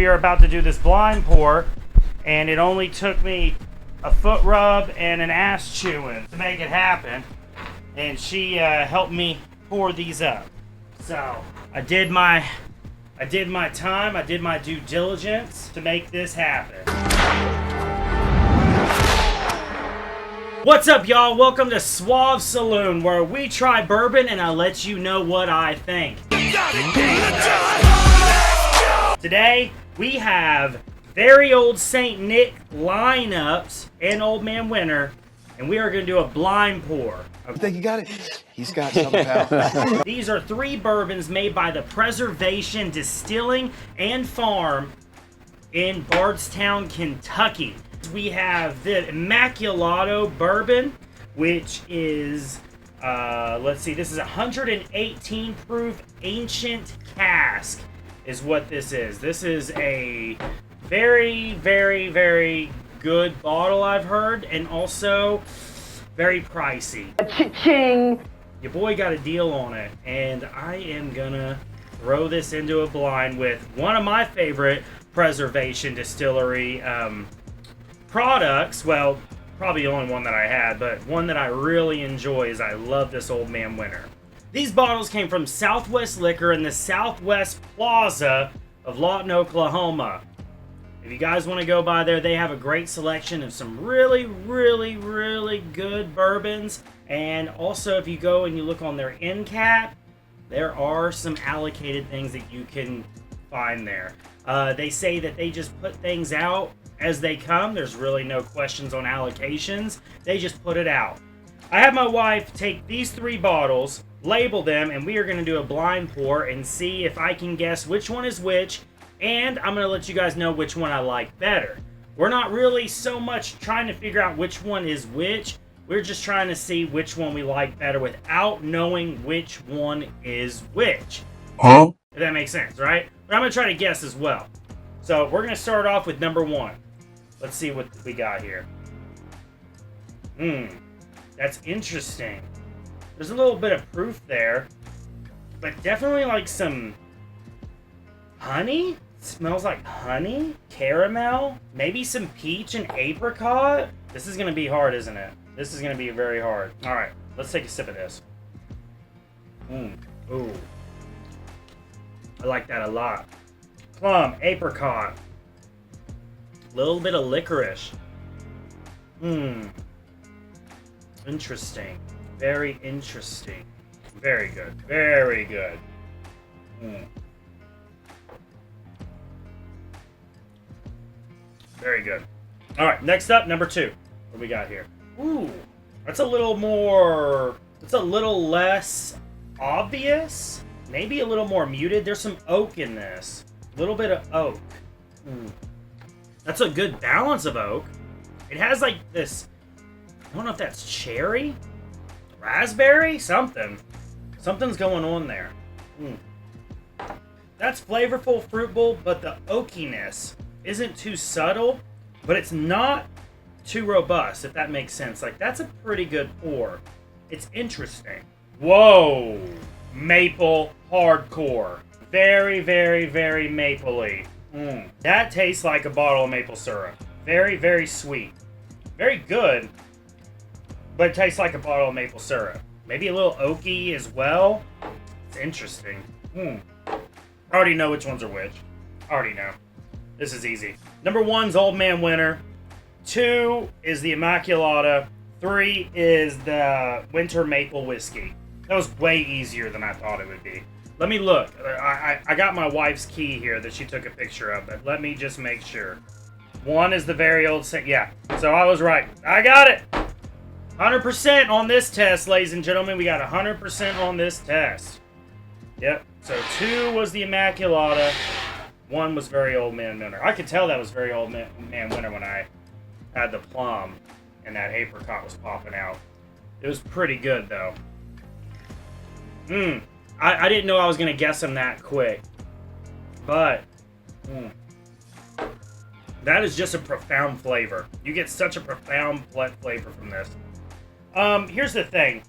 we are about to do this blind pour, and it only took me a foot rub and an ass chewing to make it happen. And she helped me pour these up. So I did my time, I did my due diligence to make this happen. What's up, y'all? Welcome to Suave Saloon, where we try bourbon and I let you know what I think. Today, we have very old St. Nick lineups and Old Man Winter, and we are going to do a blind pour. You think you got it? He's got something, pal. These are 3 bourbons made by the Preservation Distilling and Farm in Bardstown, Kentucky. We have the Immaculata bourbon, which is, let's see, this is 118 proof ancient cask is what this is. This is a very, very, very good bottle, I've heard, and also very pricey. Cha-ching! Your boy got a deal on it, and I am gonna throw this into a blind with one of my favorite Preservation Distillery products. Well, probably the only one that I had, but one that I really enjoy is I love this Old Man Winter. These bottles came from Southwest Liquor in the Southwest Plaza of Lawton, Oklahoma. If you guys want to go by there, they have a great selection of some really, really, really good bourbons. And also, if you go and you look on their end cap, there are some allocated things that you can find there. They say that they just put things out as they come. There's really no questions on allocations. They just put it out. I have my wife take these 3 bottles, label them, and we are going to do a blind pour and see if I can guess which one is which. And I'm going to let you guys know which one I like better. We're not really so much trying to figure out which one is which. We're just trying to see which one we like better without knowing which one is which. Huh? If that makes sense, right? But I'm going to try to guess as well. So we're going to start off with number 1. Let's see what we got here. That's interesting. There's a little bit of proof there, but definitely like some honey. It smells like honey, caramel, maybe some peach and apricot. This is going to be hard, isn't it? This is going to be very hard. All right, let's take a sip of this. Ooh. I like that a lot. Plum, apricot. Little bit of licorice. Interesting. Very interesting. Very good. Very good. Very good. All right, next up, number 2. What do we got here? Ooh, that's a little more... It's a little less obvious. Maybe a little more muted. There's some oak in this. A little bit of oak. That's a good balance of oak. It has like this... I don't know if that's cherry? Raspberry? Something. Something's going on there. That's flavorful, fruitful, but the oakiness isn't too subtle, but it's not too robust, if that makes sense. Like, that's a pretty good pour. It's interesting. Whoa! Maple hardcore. Very, very, very mapley. That tastes like a bottle of maple syrup. Very, very sweet. Very good, but it tastes like a bottle of maple syrup. Maybe a little oaky as well. It's interesting. I already know which ones are which. I already know. This is easy. Number 1's Old Man Winter. 2 is the Immaculata. 3 is the Winter Maple Whiskey. That was way easier than I thought it would be. Let me look. I got my wife's key here that she took a picture of, but let me just make sure. 1 is the very old... Yeah, so I was right. I got it! 100% on this test, ladies and gentlemen. We got 100% on this test. Yep. So 2 was the Immaculata. 1 was very Old Man Winter. I could tell that was very Old Man Winter when I had the plum and that apricot was popping out. It was pretty good, though. I didn't know I was going to guess them that quick. But that is just a profound flavor. You get such a profound flavor from this. Here's the thing.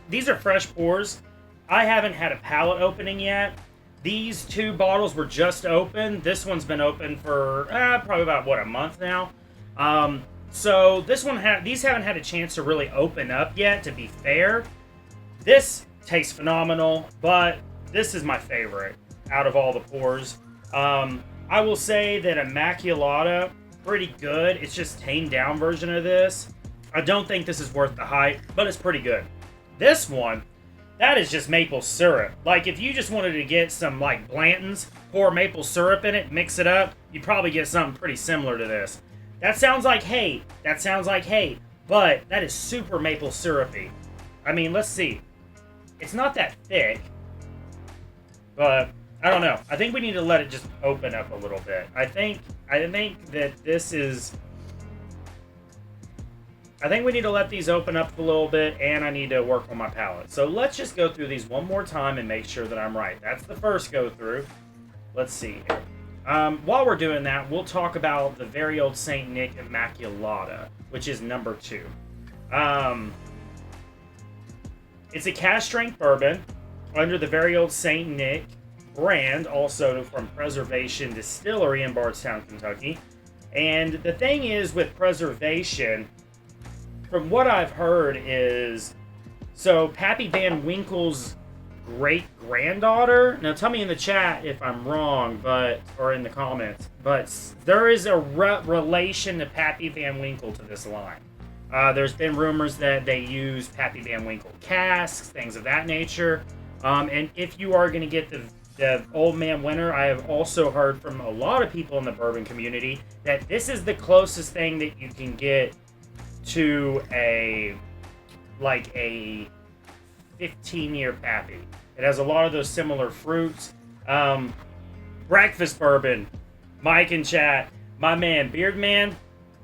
These are fresh pours. I haven't had a palate opening yet. These two bottles were just open. This one's been open for probably about, what, a month now? So these haven't had a chance to really open up yet, to be fair. This tastes phenomenal, but this is my favorite out of all the pours. I will say that Immaculata, pretty good. It's just tamed down version of this. I don't think this is worth the hype, but it's pretty good. This one, that is just maple syrup. Like, if you just wanted to get some, like, Blanton's, pour maple syrup in it, mix it up, you'd probably get something pretty similar to this. That sounds like hate. That sounds like hate. But that is super maple syrupy. I mean, let's see. It's not that thick. But, I don't know. I think we need to let it just open up a little bit. I think that this is... I think we need to let these open up a little bit, and I need to work on my palate. So let's just go through these one more time and make sure that I'm right. That's the first go through. Let's see here. While we're doing that, we'll talk about the Very Old St. Nick Immaculata, which is number 2. It's a cask-strength bourbon under the Very Old St. Nick brand, also from Preservation Distillery in Bardstown, Kentucky. And the thing is with Preservation... From what I've heard is, so Pappy Van Winkle's great-granddaughter, now tell me in the chat if I'm wrong, or in the comments, but there is a relation to Pappy Van Winkle to this line. There's been rumors that they use Pappy Van Winkle casks, things of that nature, and if you are going to get the Old Man Winter, I have also heard from a lot of people in the bourbon community that this is the closest thing that you can get to a 15-year Pappy. It has a lot of those similar fruits. Breakfast bourbon. Mike in chat, my man Beardman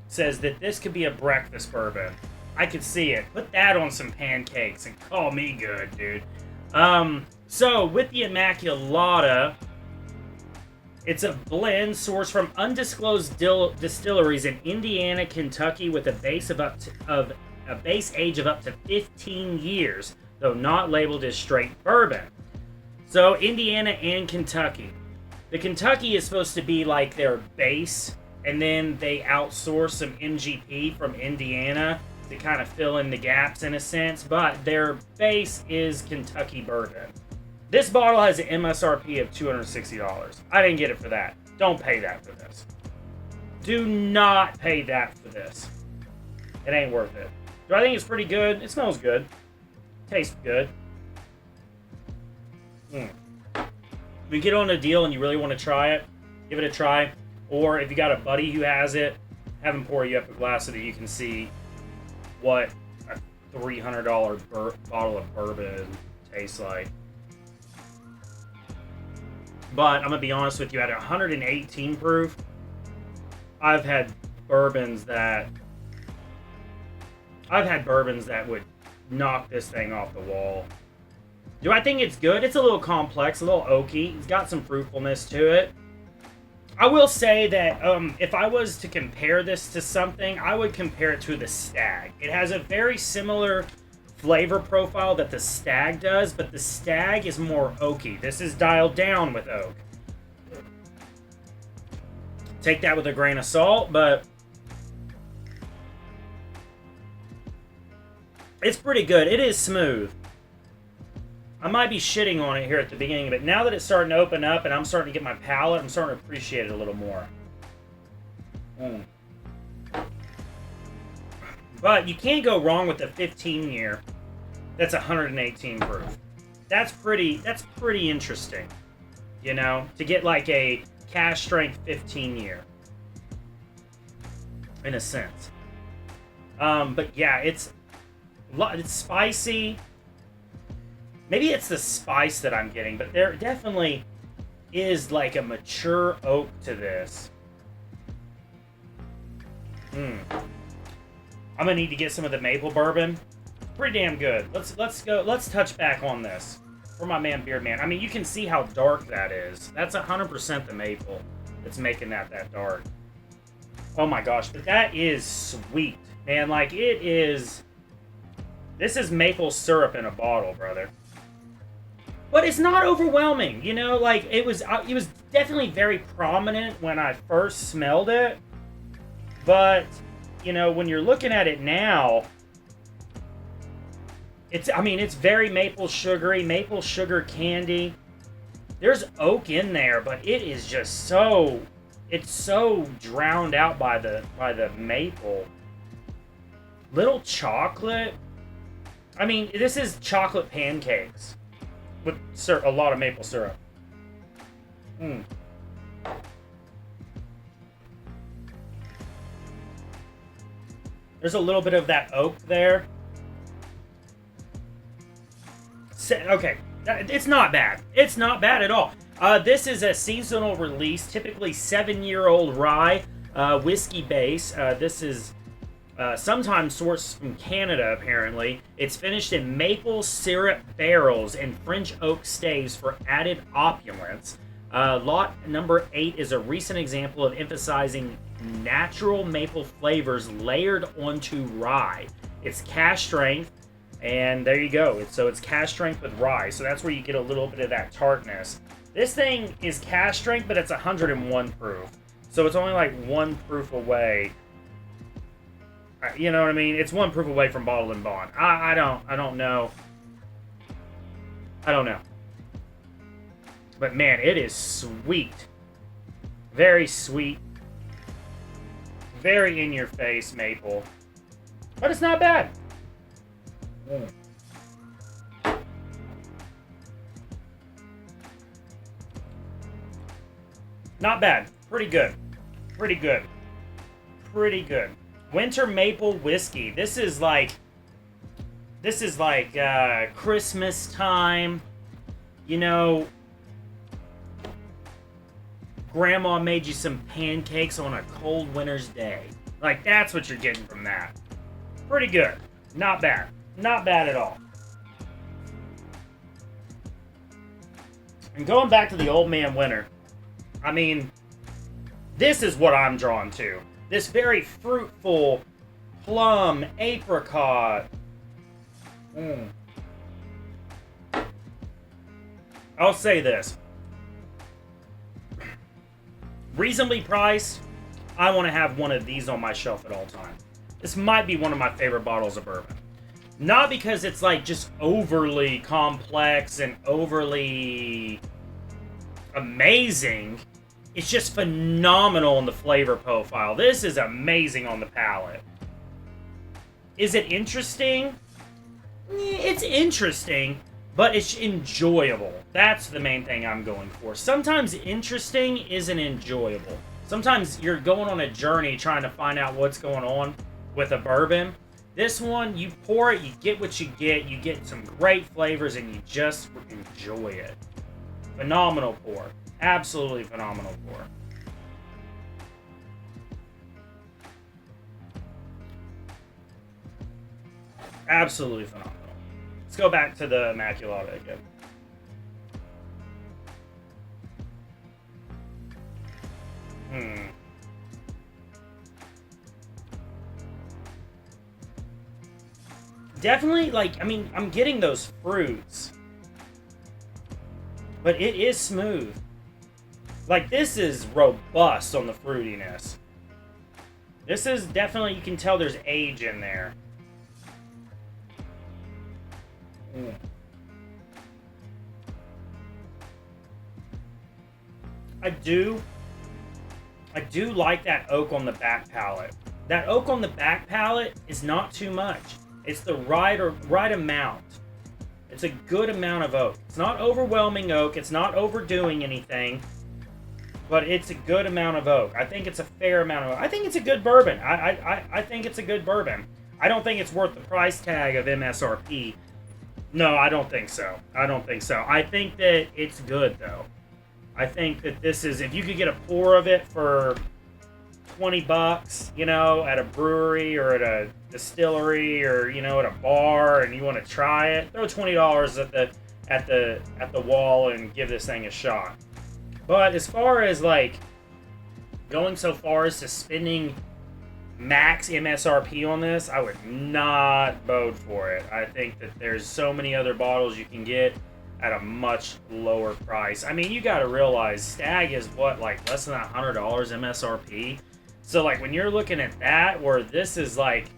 says that this could be a breakfast bourbon. I could see it. Put that on some pancakes and call me good, dude. So with the Immaculata, it's a blend sourced from undisclosed distilleries in Indiana, Kentucky, with a base age of up to 15 years, though not labeled as straight bourbon. So Indiana and Kentucky. The Kentucky is supposed to be like their base, and then they outsource some MGP from Indiana to kind of fill in the gaps in a sense, but their base is Kentucky bourbon. This bottle has an MSRP of $260. I didn't get it for that. Don't pay that for this. Do not pay that for this. It ain't worth it. Do I think it's pretty good? It smells good. Tastes good. If you get on a deal and you really want to try it, give it a try. Or if you got a buddy who has it, have him pour you up a glass so that you can see what a $300 bottle of bourbon tastes like. But I'm going to be honest with you, at 118 proof, I've had bourbons that would knock this thing off the wall. Do I think it's good? It's a little complex, a little oaky. It's got some fruitfulness to it. I will say that if I was to compare this to something, I would compare it to the Stag. It has a very similar flavor profile that the Stag does, but the Stag is more oaky. This is dialed down with oak. Take that with a grain of salt, but it's pretty good. It is smooth. I might be shitting on it here at the beginning, but now that it's starting to open up and I'm starting to get my palate, I'm starting to appreciate it a little more. But you can't go wrong with the 15-year. That's 118 proof. That's pretty interesting. You know, to get like a cask strength 15-year. In a sense. But yeah, it's spicy. Maybe it's the spice that I'm getting, but there definitely is like a mature oak to this. I'm gonna need to get some of the maple bourbon. Pretty damn good. Let's touch back on this for my man Beardman. I mean, you can see how dark that is. That's 100% the maple that's making that dark. Oh my gosh, but that is sweet, man. Like, it is. This is maple syrup in a bottle, brother. but it's not overwhelming. You know, like it was definitely very prominent when I first smelled it. But, you know, when you're looking at it now, it's very maple sugar candy. There's oak in there, but it is just it's so drowned out by the maple. Little chocolate. I mean, this is chocolate pancakes with a lot of maple syrup. There's a little bit of that oak there. Okay, it's not bad. It's not bad at all. This is a seasonal release, typically 7-year-old rye whiskey base. This is sometimes sourced from Canada, apparently. It's finished in maple syrup barrels and French oak staves for added opulence. Lot number 8 is a recent example of emphasizing natural maple flavors layered onto rye. It's cask strength, and there you go. It's cask strength with rye, so that's where you get a little bit of that tartness. This thing is cask strength, but it's 101 proof, so it's only like 1 proof away. You know what I mean? It's 1 proof away from bottled and bond. I don't know. I don't know. But man, it is sweet. Very sweet. Very in your face maple. But it's not bad. Not bad. Pretty good. Pretty good. Pretty good. Winter maple whiskey. This is like Christmas time. You know, Grandma made you some pancakes on a cold winter's day. Like, that's what you're getting from that. Pretty good. Not bad. Not bad at all. And going back to the Old Man Winter, I mean, this is what I'm drawn to. This very fruitful plum, apricot. I'll say this. Reasonably priced, I want to have one of these on my shelf at all times. This might be one of my favorite bottles of bourbon. Not because it's like just overly complex and overly amazing. It's just phenomenal in the flavor profile. This is amazing on the palate. Is it interesting? It's interesting, but it's enjoyable. That's the main thing I'm going for. Sometimes interesting isn't enjoyable. Sometimes you're going on a journey trying to find out what's going on with a bourbon. This one, you pour it, you get what you get some great flavors, and you just enjoy it. Phenomenal pour. Absolutely phenomenal pour. Absolutely phenomenal. Let's go back to the Immaculata again. Definitely, like, I mean, I'm getting those fruits. But it is smooth. Like, this is robust on the fruitiness. This is definitely, you can tell there's age in there. I do like that oak on the back palate. That oak on the back palate is not too much. It's the right amount. It's a good amount of oak. It's not overwhelming oak. It's not overdoing anything. But it's a good amount of oak. I think it's a fair amount of oak. I think it's a good bourbon. I think it's a good bourbon. I don't think it's worth the price tag of MSRP. No, I don't think so. I don't think so. I think that it's good, though. I think that this is, if you could get a pour of it for $20, you know, at a brewery or at a distillery or, you know, at a bar, and you want to try it, throw $20 at the wall and give this thing a shot. But as far as like going so far as to spending max MSRP on this, I would not vote for it. I think that there's so many other bottles you can get at a much lower price. I mean, you got to realize Stag is what, like less than $100 MSRP. So like when you're looking at that, where this is like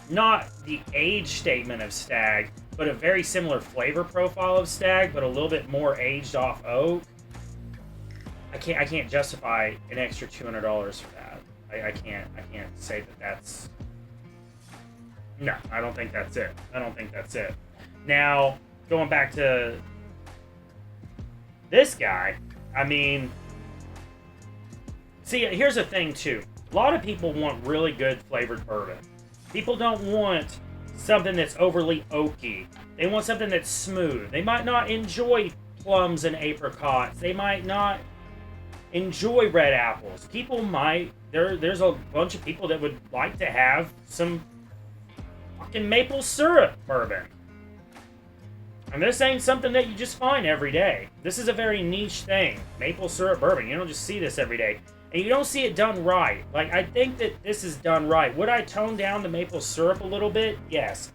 not the age statement of Stag, but a very similar flavor profile of Stag, but a little bit more aged off oak. I can't justify an extra $200 for that. I can't say that that's. No, I don't think that's it. I don't think that's it. Now, going back to this guy, I mean, see, here's the thing too. A lot of people want really good flavored bourbon. People don't want something that's overly oaky. They want something that's smooth. They might not enjoy plums and apricots. They might not enjoy red apples. People might. There's a bunch of people that would like to have some fucking maple syrup bourbon. And this ain't something that you just find every day. This is a very niche thing. Maple syrup bourbon. You don't just see this every day. And you don't see it done right. Like, I think that this is done right. Would I tone down the maple syrup a little bit? Yes.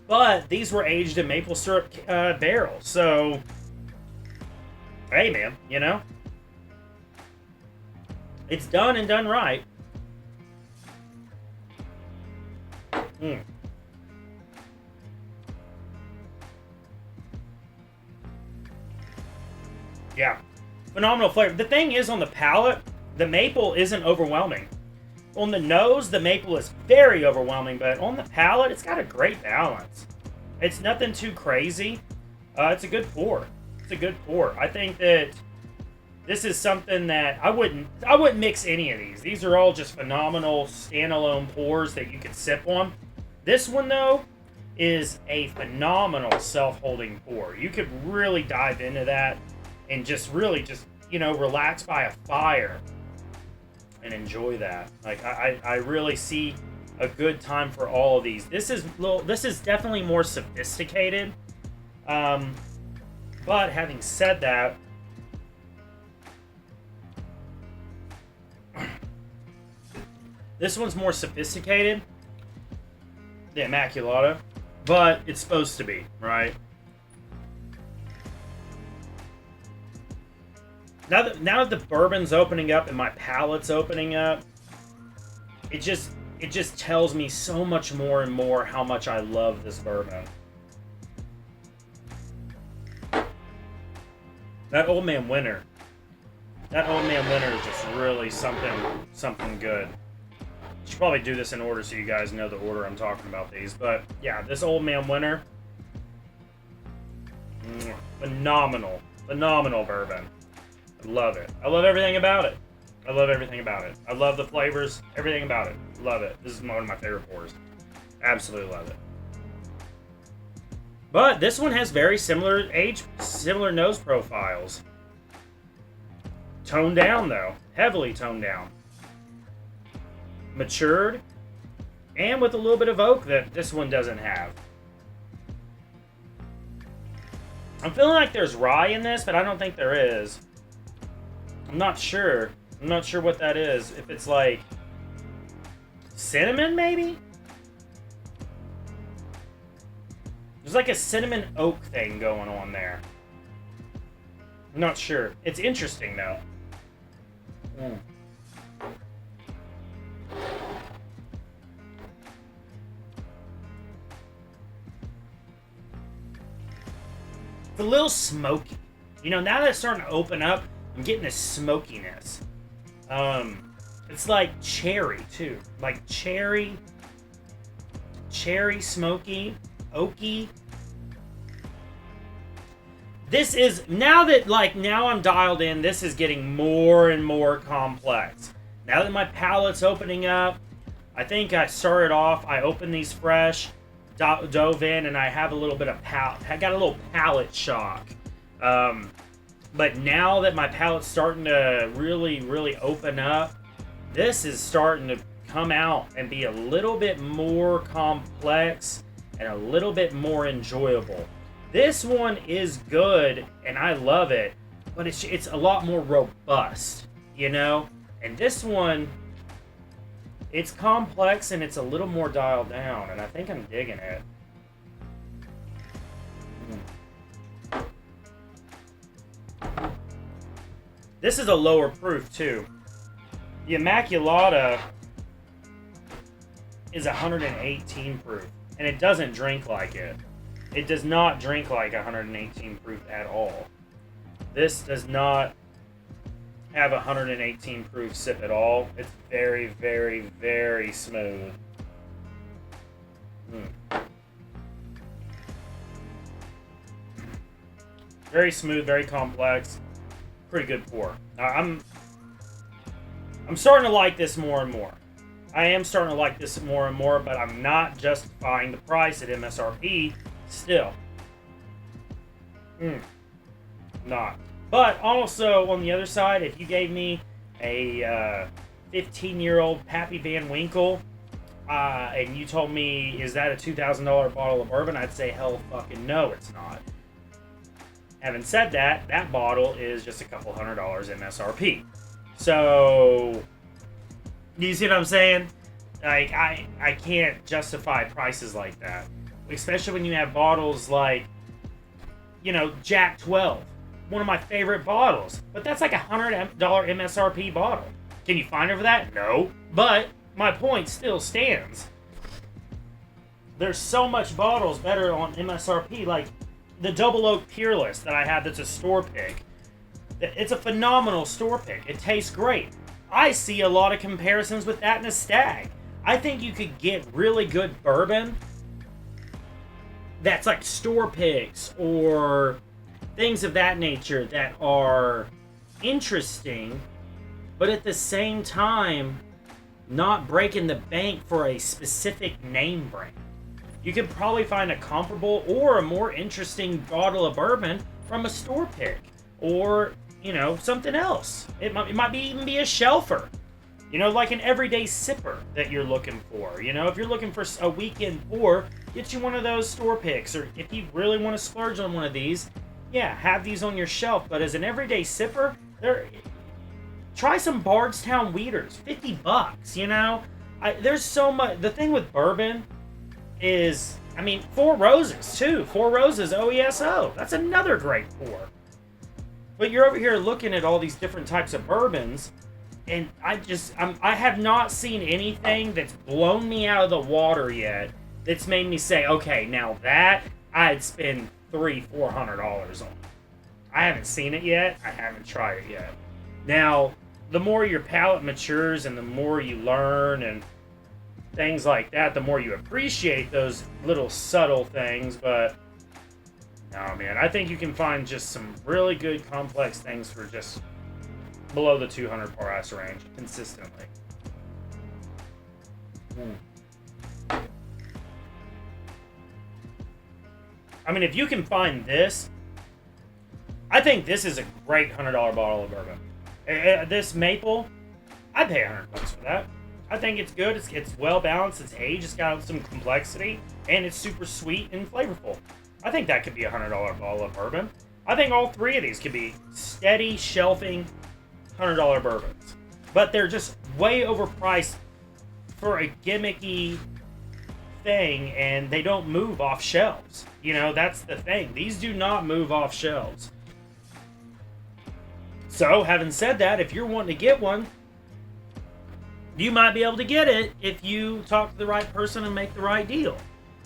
But these were aged in maple syrup barrels. So, hey, man, you know? It's done and done right. Yeah. Phenomenal flavor. The thing is, on the palate, the maple isn't overwhelming. On the nose, the maple is very overwhelming, but on the palate, it's got a great balance. It's nothing too crazy. It's a good pour. It's a good pour. I think that this is something that I wouldn't mix any of these. These are all just phenomenal standalone pours that you could sip on. This one, though, is a phenomenal self-holding pour. You could really dive into that and just really you know, relax by a fire and enjoy that. Like, I really see a good time for all of these. This is definitely more sophisticated. But having said that, this one's more sophisticated, the Immaculata, but it's supposed to be, right? Now that the bourbon's opening up and my palate's opening up, it just tells me so much more and more how much I love this bourbon. That Old Man Winter. That Old Man Winter is just really something good. Should probably do this in order so you guys know the order I'm talking about these. But yeah, this Old Man Winter, phenomenal bourbon. I love it. I love everything about it. I love everything about it. I love the flavors, everything about it. Love it. This is one of my favorite pours. Absolutely love it. But this one has very similar nose profiles. Toned down though, heavily toned down. Matured, and with a little bit of oak that this one doesn't have. I'm feeling like there's rye in this, but I don't think there is. I'm not sure. I'm not sure what that is. If it's like cinnamon, maybe? There's like a cinnamon oak thing going on there. I'm not sure. It's interesting though. It's a little smoky. You know, now that it's starting to open up, I'm getting this smokiness. It's like cherry too. Like cherry smoky, oaky. This is, now I'm dialed in, this is getting more and more complex. Now that my palate's opening up, I think I started off, I opened these fresh, dove in, and I have a little bit of I got a little palate shock. But now that my palate's starting to really open up, this is starting to come out and be a little bit more complex and a little bit more enjoyable. This one is good, and I love it, but it's a lot more robust, you know? And this one, it's complex and it's a little more dialed down, and I think I'm digging it. This is a lower proof, too. The Immaculata is 118 proof, and it doesn't drink like it. It does not drink like 118 proof at all. This does not have 118 proof sip at all. It's very, very, very smooth. Very smooth, very complex. Pretty good pour. I'm starting to like this more and more. I am starting to like this more and more, but I'm not justifying the price at MSRP still. Not. But also, on the other side, if you gave me a 15-year-old Pappy Van Winkle, and you told me, is that a $2,000 bottle of bourbon? I'd say, hell fucking no, it's not. Having said that, that bottle is just a couple $100 MSRP. So, do you see what I'm saying? Like, I can't justify prices like that. Especially when you have bottles like, you know, Jack 12. One of my favorite bottles. But that's like a $100 MSRP bottle. Can you find it for that? No. But my point still stands. There's so much bottles better on MSRP. Like the Double Oak Peerless that I have that's a store pick. It's a phenomenal store pick. It tastes great. I see a lot of comparisons with that in a Stag. I think you could get really good bourbon that's like store picks or things of that nature that are interesting, but at the same time, not breaking the bank for a specific name brand. You can probably find a comparable or a more interesting bottle of bourbon from a store pick or, you know, something else. It might even be a shelfer. You know, like an everyday sipper that you're looking for. You know, if you're looking for a weekend pour, get you one of those store picks. Or if you really want to splurge on one of these, yeah, have these on your shelf. But as an everyday sipper, try some Bardstown Weeders. $50, you know? There's so much. The thing with bourbon is, I mean, Four Roses, too. Four Roses OESO. That's another great pour. But you're over here looking at all these different types of bourbons, and I have not seen anything that's blown me out of the water yet that's made me say, okay, now that I'd spend $300-$400 on. I haven't seen it yet. I haven't tried it yet. Now, the more your palate matures and the more you learn and things like that, the more you appreciate those little subtle things. But no, man, I think you can find just some really good complex things for just below the 200 price range consistently. I mean, if you can find this, I think this is a great $100 bottle of bourbon. This maple, I'd pay $100 for that. I think it's good. It's well balanced. It's aged. It's got some complexity, and it's super sweet and flavorful. I think that could be a $100 bottle of bourbon. I think all three of these could be steady shelving $100 bourbons, but they're just way overpriced for a gimmicky thing, and they don't move off shelves. You know, that's the thing. These do not move off shelves. So, having said that, if you're wanting to get one, you might be able to get it if you talk to the right person and make the right deal.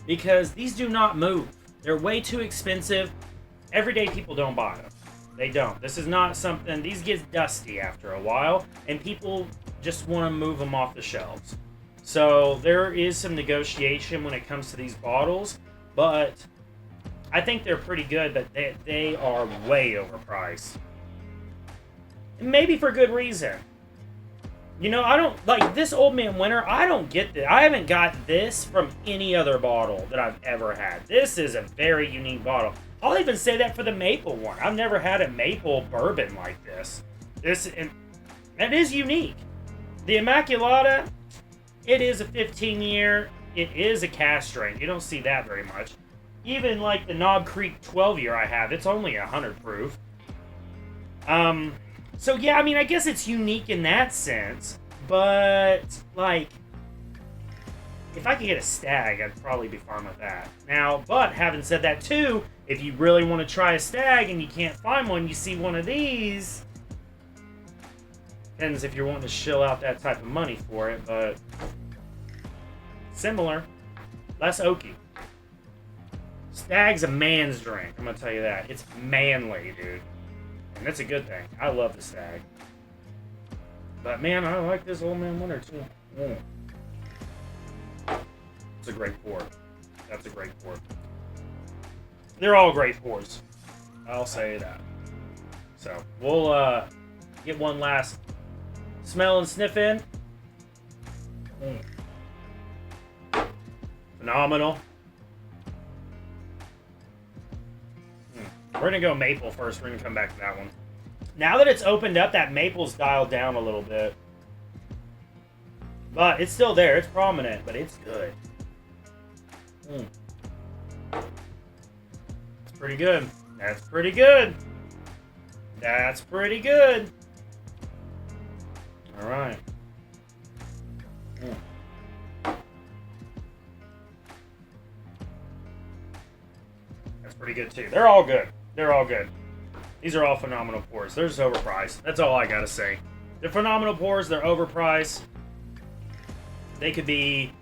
Because these do not move. They're way too expensive. Everyday people don't buy them. They don't. This is not something... These get dusty after a while, and people just want to move them off the shelves. So, there is some negotiation when it comes to these bottles, but I think they're pretty good, but they are way overpriced. And maybe for good reason. You know, I don't... Like, this Old Man Winter, I don't get this. I haven't got this from any other bottle that I've ever had. This is a very unique bottle. I'll even say that for the maple one. I've never had a maple bourbon like this. That is unique. The Immaculata, it is a 15-year. It is a cast strength. You don't see that very much. Even like the Knob Creek 12-year I have, it's only 100 proof. So yeah, I mean, I guess it's unique in that sense. But, like, if I could get a Stag, I'd probably be fine with that. Now, but having said that too, if you really want to try a Stag and you can't find one, you see one of these, Depends if you're wanting to shill out that type of money for it, but similar. Less oaky. Stag's a man's drink, I'm going to tell you that. It's manly, dude. And that's a good thing. I love the Stag. But, man, I like this Old Man Winter, too. It's a great pour. That's a great pour. They're all great pours. I'll say that. So, we'll get one last smell and sniff in. Phenomenal. We're going to go maple first. We're going to come back to that one. Now that it's opened up, that maple's dialed down a little bit. But it's still there. It's prominent, but it's good. It's pretty good. That's pretty good. That's pretty good. All right. That's pretty good, too. They're all good. They're all good. These are all phenomenal pours. They're just overpriced. That's all I gotta say. They're phenomenal pours. They're overpriced. They could be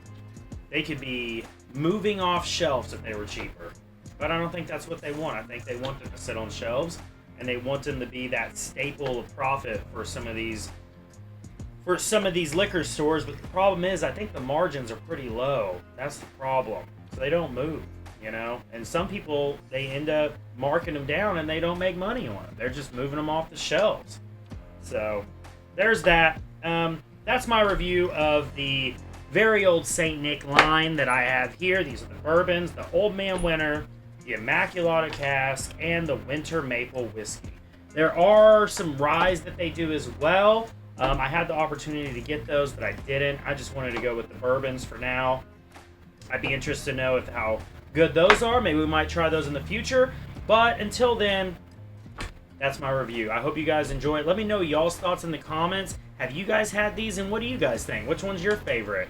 moving off shelves if they were cheaper. But I don't think that's what they want. I think they want them to sit on shelves, and they want them to be that staple of profit for some of these liquor stores. But the problem is, I think the margins are pretty low. That's the problem. So they don't move. You know, and some people, they end up marking them down and they don't make money on them. They're just moving them off the shelves. So there's that. That's my review of the very old St. Nick line that I have here. These are the bourbons, the Old Man Winter, the Immaculata cask, and the Winter Maple Whiskey. There are some ryes that they do as well. I had the opportunity to get those, but I didn't. I just wanted to go with the bourbons for now. I'd be interested to know how good those are. Maybe we might try those in the future. But until then, that's my review. I hope you guys enjoy it. Let me know y'all's thoughts in the comments. Have you guys had these, and what do you guys think? Which one's your favorite?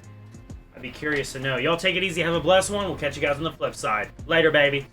I'd be curious to know. Y'all take it easy. Have a blessed one. We'll catch you guys on the flip side. Later, baby.